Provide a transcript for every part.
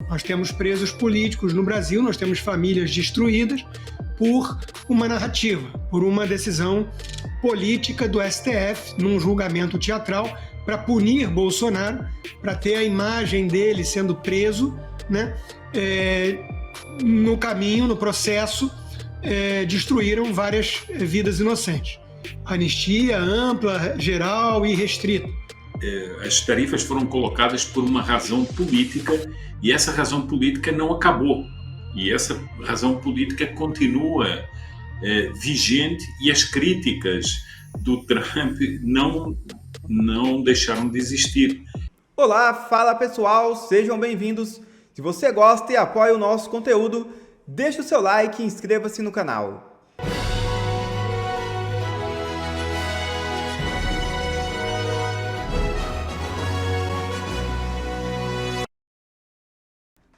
Nós temos presos políticos no Brasil, nós temos famílias destruídas por uma narrativa, por uma decisão política do STF, num julgamento teatral, para punir Bolsonaro, para ter a imagem dele sendo preso, né? No caminho, no processo, destruíram várias vidas inocentes. Anistia ampla, geral e restrita. As tarifas foram colocadas por uma razão política e essa razão política não acabou. E essa razão política continua vigente e as críticas do Trump não deixaram de existir. Olá, fala pessoal, sejam bem-vindos. Se você gosta e apoia o nosso conteúdo, deixe o seu like e inscreva-se no canal.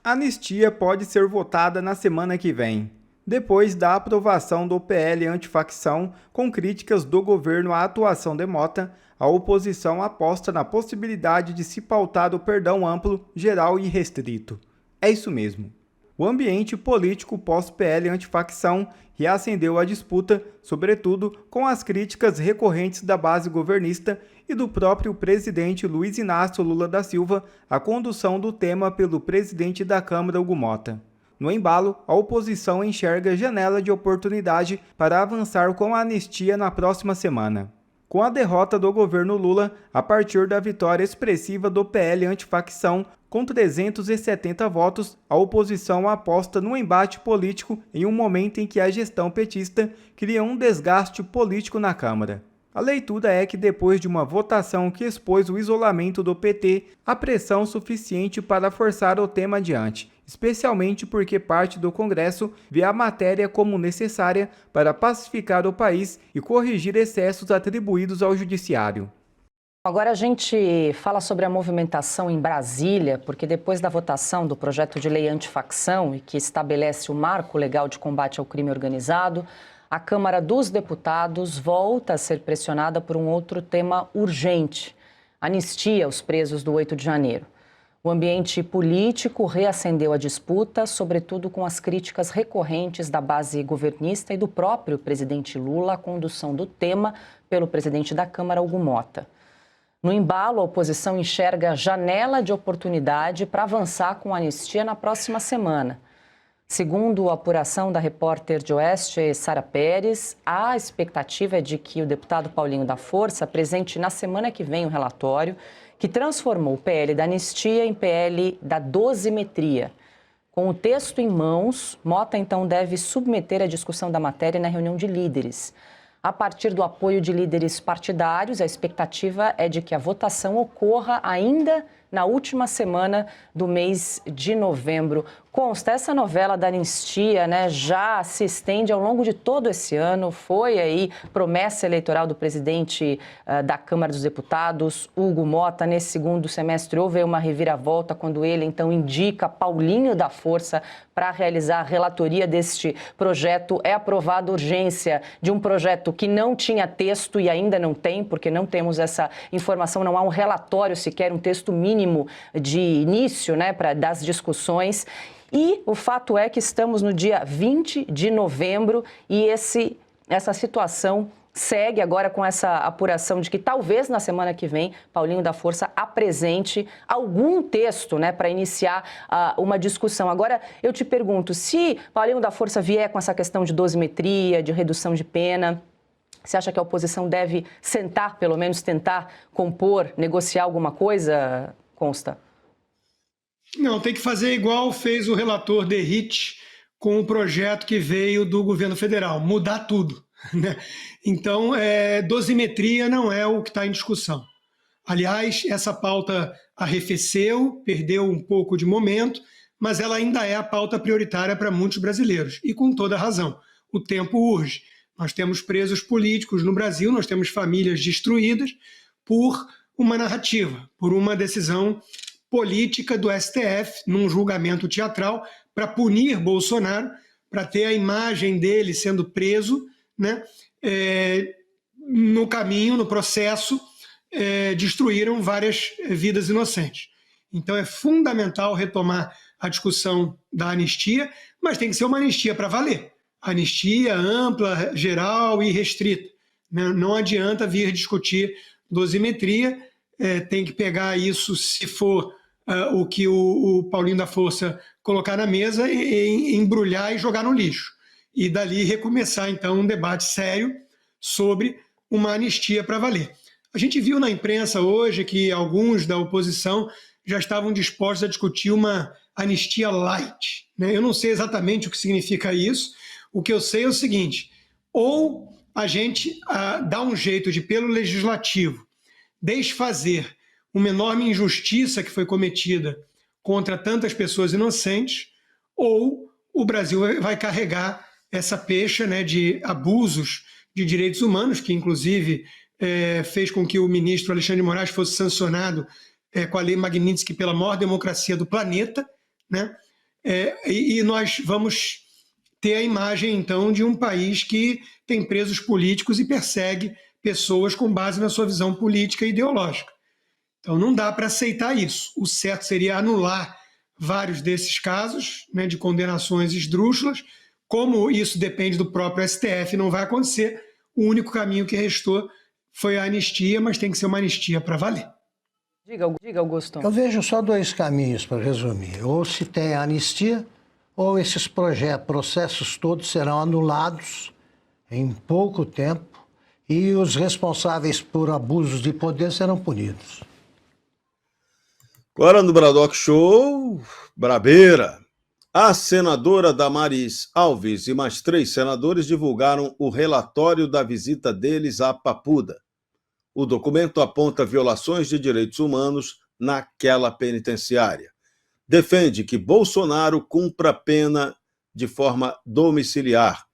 A anistia pode ser votada na semana que vem, depois da aprovação do PL antifacção com críticas do governo à atuação de Mota. A oposição aposta na possibilidade de se pautar o perdão amplo, geral e restrito. É isso mesmo. O ambiente político pós-PL antifacção reacendeu a disputa, sobretudo com as críticas recorrentes da base governista e do próprio presidente Luiz Inácio Lula da Silva à condução do tema pelo presidente da Câmara, Hugo Mota. No embalo, a oposição enxerga janela de oportunidade para avançar com a anistia na próxima semana. Com a derrota do governo Lula, a partir da vitória expressiva do PL antifacção, com 370 votos, a oposição aposta no embate político em um momento em que a gestão petista cria um desgaste político na Câmara. A leitura é que depois de uma votação que expôs o isolamento do PT, há pressão suficiente para forçar o tema adiante, especialmente porque parte do Congresso vê a matéria como necessária para pacificar o país e corrigir excessos atribuídos ao Judiciário. Agora a gente fala sobre a movimentação em Brasília, porque depois da votação do projeto de lei antifacção e que estabelece o marco legal de combate ao crime organizado, a Câmara dos Deputados volta a ser pressionada por um outro tema urgente: anistia aos presos do 8 de janeiro. O ambiente político reacendeu a disputa, sobretudo com as críticas recorrentes da base governista e do próprio presidente Lula à condução do tema pelo presidente da Câmara, Hugo Mota. No embalo, a oposição enxerga janela de oportunidade para avançar com a anistia na próxima semana. Segundo a apuração da repórter de Oeste, Sara Pérez, a expectativa é de que o deputado Paulinho da Força apresente na semana que vem o relatório que transformou o PL da anistia em PL da dosimetria. Com o texto em mãos, Mota então deve submeter a discussão da matéria na reunião de líderes. A partir do apoio de líderes partidários, a expectativa é de que a votação ocorra ainda na última semana do mês de novembro. Consta, essa novela da anistia, já se estende ao longo de todo esse ano. Foi aí promessa eleitoral do presidente da Câmara dos Deputados, Hugo Mota. Nesse segundo semestre houve uma reviravolta quando ele então indica Paulinho da Força para realizar a relatoria deste projeto. É aprovada urgência de um projeto que não tinha texto e ainda não tem, porque não temos essa informação, não há um relatório sequer, um texto mínimo de início das discussões. E o fato é que estamos no dia 20 de novembro e essa situação segue agora com essa apuração de que talvez na semana que vem Paulinho da Força apresente algum texto para iniciar uma discussão. Agora eu te pergunto, se Paulinho da Força vier com essa questão de dosimetria, de redução de pena, você acha que a oposição deve sentar, pelo menos tentar compor, negociar alguma coisa, Consta? Não, tem que fazer igual fez o relator Derrite com o projeto que veio do governo federal, mudar tudo. Então, dosimetria não é o que está em discussão. Aliás, essa pauta arrefeceu, perdeu um pouco de momento, mas ela ainda é a pauta prioritária para muitos brasileiros, e com toda razão. O tempo urge. Nós temos presos políticos no Brasil, nós temos famílias destruídas por uma narrativa, por uma decisão política do STF, num julgamento teatral, para punir Bolsonaro, para ter a imagem dele sendo preso, no caminho, no processo, destruíram várias vidas inocentes. Então é fundamental retomar a discussão da anistia, mas tem que ser uma anistia para valer. Anistia ampla, geral e restrita. Não adianta vir discutir dosimetria, tem que pegar isso, se for o que o Paulinho da Força colocar na mesa, e embrulhar e jogar no lixo. E dali recomeçar, então, um debate sério sobre uma anistia para valer. A gente viu na imprensa hoje que alguns da oposição já estavam dispostos a discutir uma anistia light. Eu não sei exatamente o que significa isso. O que eu sei é o seguinte: ou a gente dá um jeito de, pelo legislativo, desfazer uma enorme injustiça que foi cometida contra tantas pessoas inocentes, ou o Brasil vai carregar essa pecha, de abusos de direitos humanos, que inclusive fez com que o ministro Alexandre de Moraes fosse sancionado com a Lei Magnitsky pela maior democracia do planeta, e nós vamos ter a imagem, então, de um país que tem presos políticos e persegue pessoas com base na sua visão política e ideológica. Então, não dá para aceitar isso. O certo seria anular vários desses casos, de condenações esdrúxulas. Como isso depende do próprio STF, não vai acontecer. O único caminho que restou foi a anistia, mas tem que ser uma anistia para valer. Diga, Augusto. Eu vejo só dois caminhos para resumir. Ou se tem a anistia, ou esses processos todos serão anulados em pouco tempo e os responsáveis por abusos de poder serão punidos. Agora no Bradock Show, Brabeira. A senadora Damares Alves e mais 3 senadores divulgaram o relatório da visita deles a Papuda. O documento aponta violações de direitos humanos naquela penitenciária. Defende que Bolsonaro cumpra pena de forma domiciliar.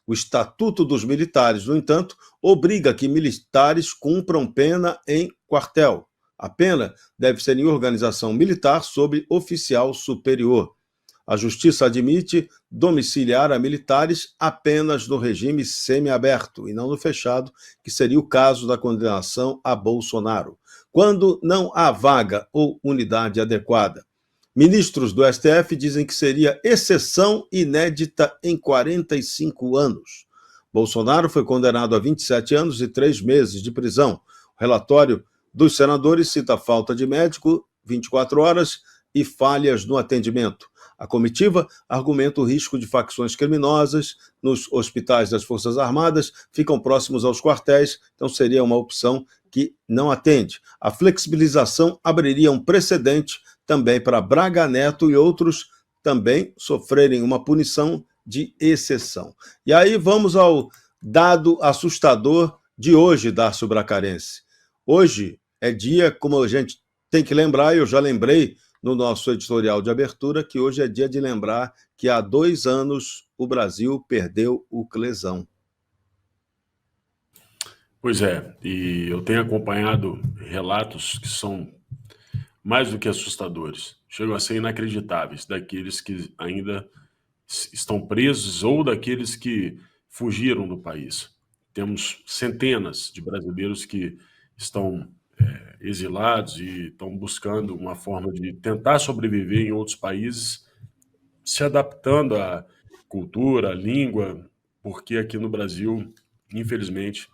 O Estatuto dos Militares, no entanto, obriga que militares cumpram pena em quartel. A pena deve ser em organização militar sob oficial superior. A Justiça admite domiciliar a militares apenas no regime semiaberto e não no fechado, que seria o caso da condenação a Bolsonaro, quando não há vaga ou unidade adequada. Ministros do STF dizem que seria exceção inédita em 45 anos. Bolsonaro foi condenado a 27 anos e 3 meses de prisão. O relatório dos senadores cita falta de médico, 24 horas, e falhas no atendimento. A comitiva argumenta o risco de facções criminosas nos hospitais das Forças Armadas, ficam próximos aos quartéis, então seria uma opção que não atende. A flexibilização abriria um precedente também para Braga Neto e outros também sofrerem uma punição de exceção. E aí vamos ao dado assustador de hoje, Darcio Bracarense. Hoje é dia, como a gente tem que lembrar, eu já lembrei no nosso editorial de abertura, que hoje é dia de lembrar que há 2 anos o Brasil perdeu o Clesão. Pois é, e eu tenho acompanhado relatos que são mais do que assustadores, chegam a ser inacreditáveis, daqueles que ainda estão presos ou daqueles que fugiram do país. Temos centenas de brasileiros que estão exilados e estão buscando uma forma de tentar sobreviver em outros países, se adaptando à cultura, à língua, porque aqui no Brasil, infelizmente,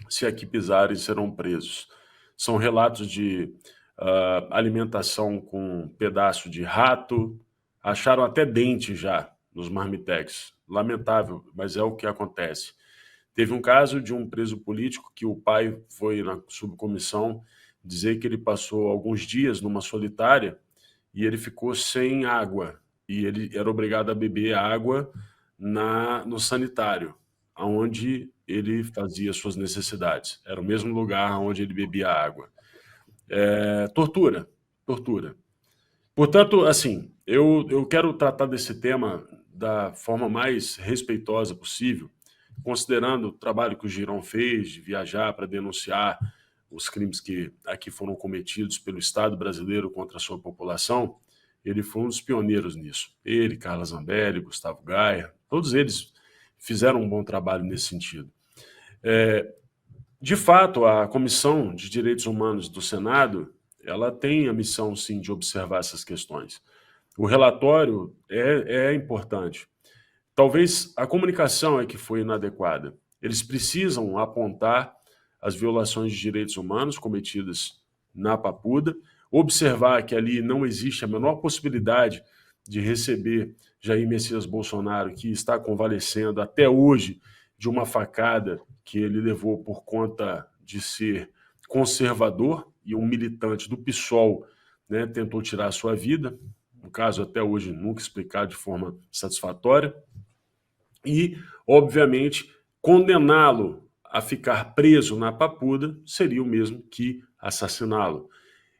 se aqui pisarem, serão presos. São relatos de alimentação com pedaço de rato, acharam até dente já nos marmitex. Lamentável, mas é o que acontece. Teve um caso de um preso político que o pai foi na subcomissão dizer que ele passou alguns dias numa solitária e ele ficou sem água. E ele era obrigado a beber água no sanitário, onde ele fazia suas necessidades. Era o mesmo lugar onde ele bebia água. Tortura. Portanto, assim, eu quero tratar desse tema da forma mais respeitosa possível, considerando o trabalho que o Girão fez de viajar para denunciar os crimes que aqui foram cometidos pelo Estado brasileiro contra a sua população. Ele foi um dos pioneiros nisso. Ele, Carla Zambelli, Gustavo Gaia, todos eles fizeram um bom trabalho nesse sentido. De fato, a Comissão de Direitos Humanos do Senado, ela tem a missão, sim, de observar essas questões. O relatório é importante. Talvez a comunicação é que foi inadequada. Eles precisam apontar as violações de direitos humanos cometidas na Papuda, observar que ali não existe a menor possibilidade de receber Jair Messias Bolsonaro, que está convalescendo até hoje de uma facada que ele levou por conta de ser conservador, e um militante do PSOL, né, tentou tirar a sua vida, um caso até hoje nunca explicado de forma satisfatória, e, obviamente, condená-lo a ficar preso na Papuda seria o mesmo que assassiná-lo.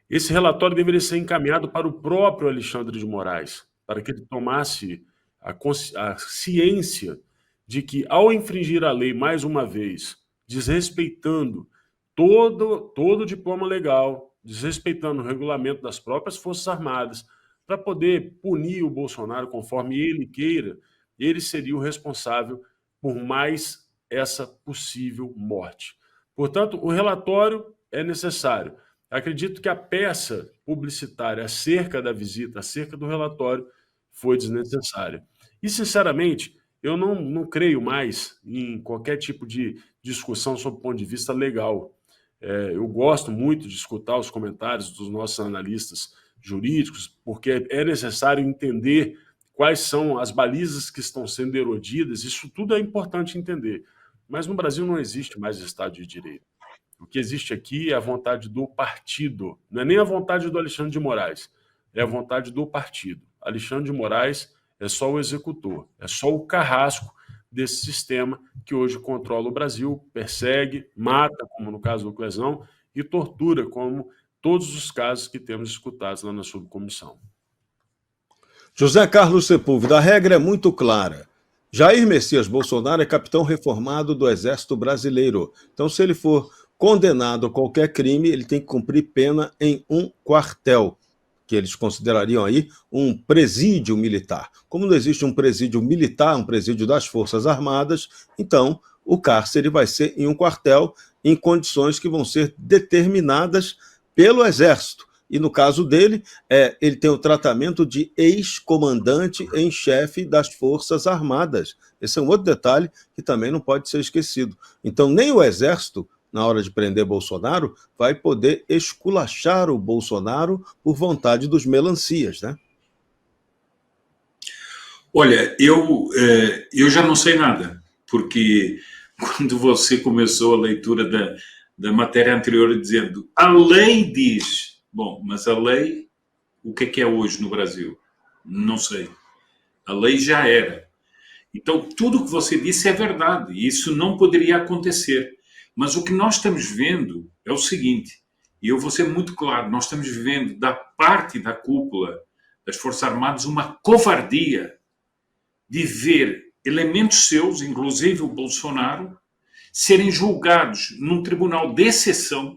Esse relatório deveria ser encaminhado para o próprio Alexandre de Moraes, para que ele tomasse a ciência de que, ao infringir a lei mais uma vez, desrespeitando todo o diploma legal, desrespeitando o regulamento das próprias Forças Armadas, para poder punir o Bolsonaro conforme ele queira, ele seria o responsável por mais essa possível morte. Portanto, o relatório é necessário. Acredito que a peça publicitária acerca da visita, acerca do relatório, foi desnecessária. E, sinceramente, eu não creio mais em qualquer tipo de discussão sob o ponto de vista legal. Eu gosto muito de escutar os comentários dos nossos analistas jurídicos, porque é necessário entender quais são as balizas que estão sendo erodidas. Isso tudo é importante entender. Mas no Brasil não existe mais Estado de Direito. O que existe aqui é a vontade do partido. Não é nem a vontade do Alexandre de Moraes, é a vontade do partido. Alexandre de Moraes é só o executor, é só o carrasco desse sistema que hoje controla o Brasil, persegue, mata, como no caso do Clesão, e tortura, como todos os casos que temos escutados lá na subcomissão. José Carlos Sepúlveda, a regra é muito clara. Jair Messias Bolsonaro é capitão reformado do Exército Brasileiro. Então, se ele for condenado a qualquer crime, ele tem que cumprir pena em um quartel, que eles considerariam aí um presídio militar. Como não existe um presídio militar, um presídio das Forças Armadas, então o cárcere vai ser em um quartel em condições que vão ser determinadas pelo Exército. E no caso dele, ele tem o tratamento de ex-comandante em chefe das Forças Armadas. Esse é um outro detalhe que também não pode ser esquecido. Então, nem o Exército, na hora de prender Bolsonaro, vai poder esculachar o Bolsonaro por vontade dos melancias, né? Olha, eu já não sei nada, porque quando você começou a leitura da matéria anterior dizendo a lei diz... Bom, mas a lei, o que é hoje no Brasil? Não sei. A lei já era. Então, tudo o que você disse é verdade. E isso não poderia acontecer. Mas o que nós estamos vendo é o seguinte, e eu vou ser muito claro, nós estamos vivendo da parte da cúpula das Forças Armadas uma covardia de ver elementos seus, inclusive o Bolsonaro, serem julgados num tribunal de exceção,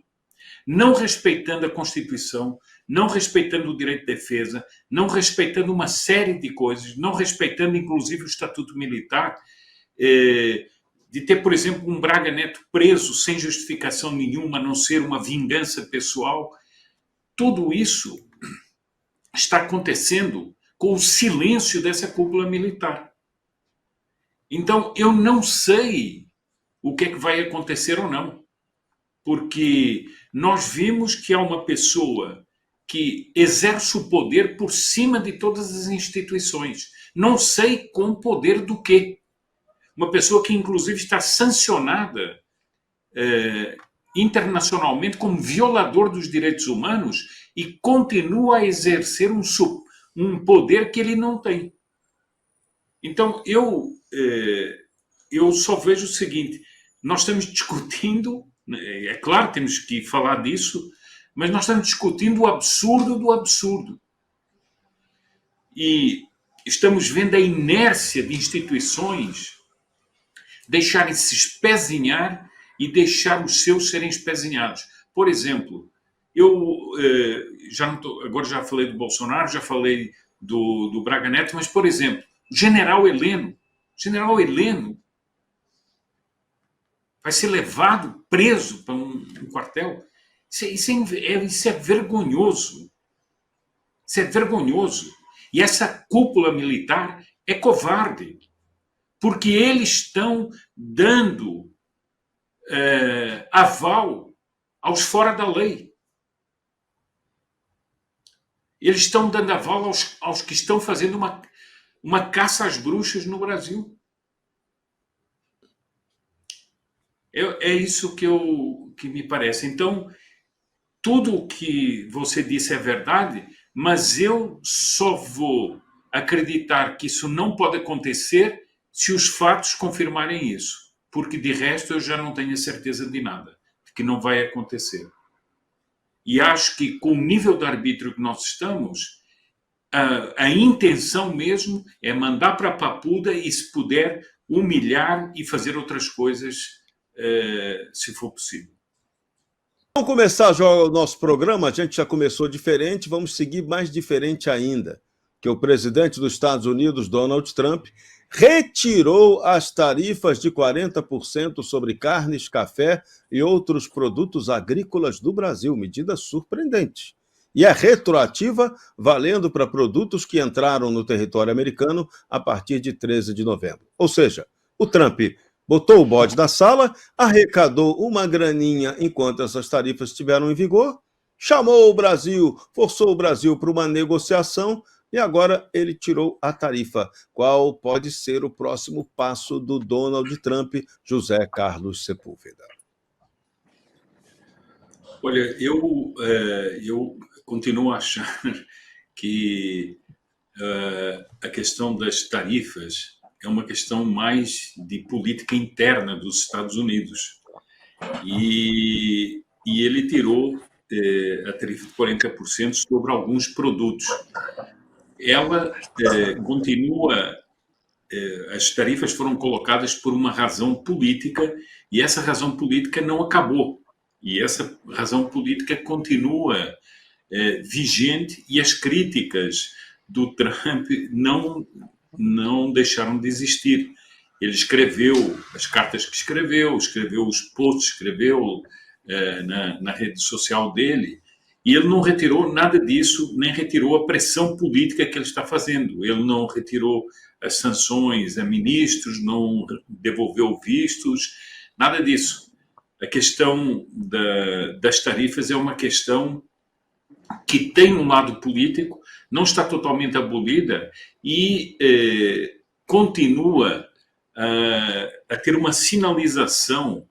não respeitando a Constituição, não respeitando o direito de defesa, não respeitando uma série de coisas, não respeitando inclusive o Estatuto Militar, de ter, por exemplo, um Braga Neto preso sem justificação nenhuma, a não ser uma vingança pessoal. Tudo isso está acontecendo com o silêncio dessa cúpula militar. Então, eu não sei o que é que vai acontecer ou não, porque nós vimos que há uma pessoa que exerce o poder por cima de todas as instituições. Não sei com poder do quê. Uma pessoa que, inclusive, está sancionada internacionalmente como violador dos direitos humanos e continua a exercer um poder que ele não tem. Então, eu só vejo o seguinte, nós estamos discutindo, é claro, temos que falar disso, mas nós estamos discutindo o absurdo do absurdo. E estamos vendo a inércia de instituições deixarem-se espezinhar e deixar os seus serem espezinhados. Por exemplo, eu agora já falei do Bolsonaro, já falei do Braga Neto, mas, por exemplo, General Heleno vai ser levado, preso para um quartel. Isso é vergonhoso. Isso é vergonhoso. E essa cúpula militar é covarde, porque eles estão dando aval aos fora da lei. Eles estão dando aval aos que estão fazendo uma caça às bruxas no Brasil. É isso que me parece. Então, tudo o que você disse é verdade, mas eu só vou acreditar que isso não pode acontecer se os fatos confirmarem isso. Porque, de resto, eu já não tenho certeza de nada, de que não vai acontecer. E acho que, com o nível de arbítrio que nós estamos, a intenção mesmo é mandar para a papuda e, se puder, humilhar e fazer outras coisas, se for possível. Vamos começar já o nosso programa, a gente já começou diferente, vamos seguir mais diferente ainda, que o presidente dos Estados Unidos, Donald Trump, retirou as tarifas de 40% sobre carnes, café e outros produtos agrícolas do Brasil, medida surpreendente. E é retroativa, valendo para produtos que entraram no território americano a partir de 13 de novembro. Ou seja, o Trump botou o bode na sala, arrecadou uma graninha enquanto essas tarifas estiveram em vigor, chamou o Brasil, forçou o Brasil para uma negociação e agora ele tirou a tarifa. Qual pode ser o próximo passo do Donald Trump, José Carlos Sepúlveda? Olha, eu continuo a achar que a questão das tarifas é uma questão mais de política interna dos Estados Unidos. E ele tirou a tarifa de 40% sobre alguns produtos. Ela continua... as tarifas foram colocadas por uma razão política e essa razão política não acabou. E essa razão política continua vigente e as críticas do Trump não deixaram de existir. Ele escreveu as cartas que escreveu os posts que escreveu na rede social dele, e ele não retirou nada disso, nem retirou a pressão política que ele está fazendo. Ele não retirou as sanções a ministros, não devolveu vistos, nada disso. A questão das tarifas é uma questão que tem um lado político, não está totalmente abolida e continua a ter uma sinalização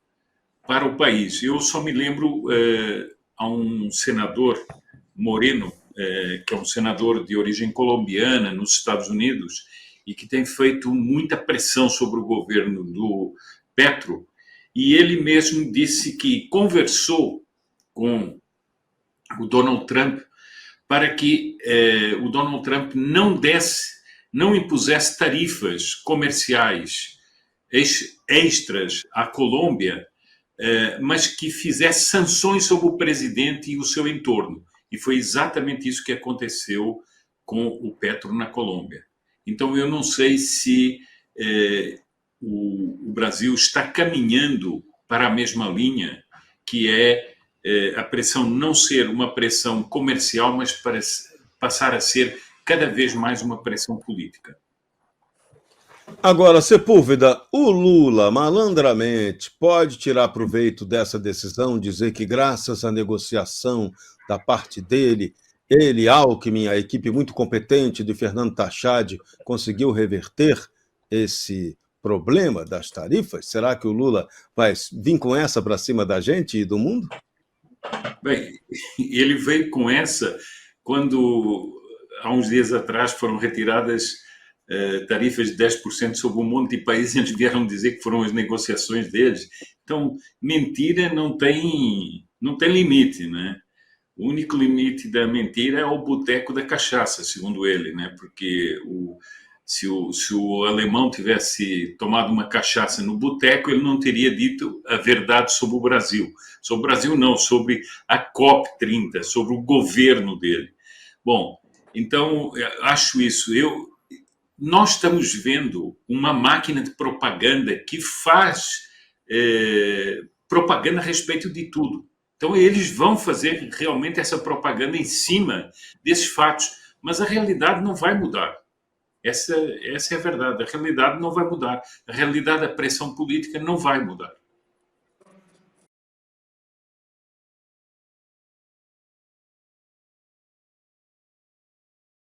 para o país. Eu só me lembro a um senador Moreno, que é um senador de origem colombiana nos Estados Unidos e que tem feito muita pressão sobre o governo do Petro, e ele mesmo disse que conversou com o Donald Trump para que o Donald Trump não impusesse tarifas comerciais extras à Colômbia, mas que fizesse sanções sobre o presidente e o seu entorno. E foi exatamente isso que aconteceu com o Petro na Colômbia. Então, eu não sei se o Brasil está caminhando para a mesma linha, que é a pressão não ser uma pressão comercial, mas passar a ser cada vez mais uma pressão política. Agora, Sepúlveda, o Lula, malandramente, pode tirar proveito dessa decisão, dizer que graças à negociação da parte dele, ele, Alckmin, a equipe muito competente de Fernando Tachad, conseguiu reverter esse problema das tarifas? Será que o Lula vai vir com essa para cima da gente e do mundo? Bem, ele veio com essa quando, há uns dias atrás, foram retiradas tarifas de 10% sobre um monte de países e eles vieram dizer que foram as negociações deles. Então, mentira não tem limite, né? O único limite da mentira é o boteco da cachaça, segundo ele, né? Porque se o alemão tivesse tomado uma cachaça no boteco, ele não teria dito a verdade sobre o Brasil. Sobre o Brasil não, sobre a COP30, sobre o governo dele. Bom, então, acho isso. Nós estamos vendo uma máquina de propaganda que faz propaganda a respeito de tudo. Então, eles vão fazer realmente essa propaganda em cima desses fatos. Mas a realidade não vai mudar. Essa é a verdade. A realidade não vai mudar. A realidade da pressão política não vai mudar.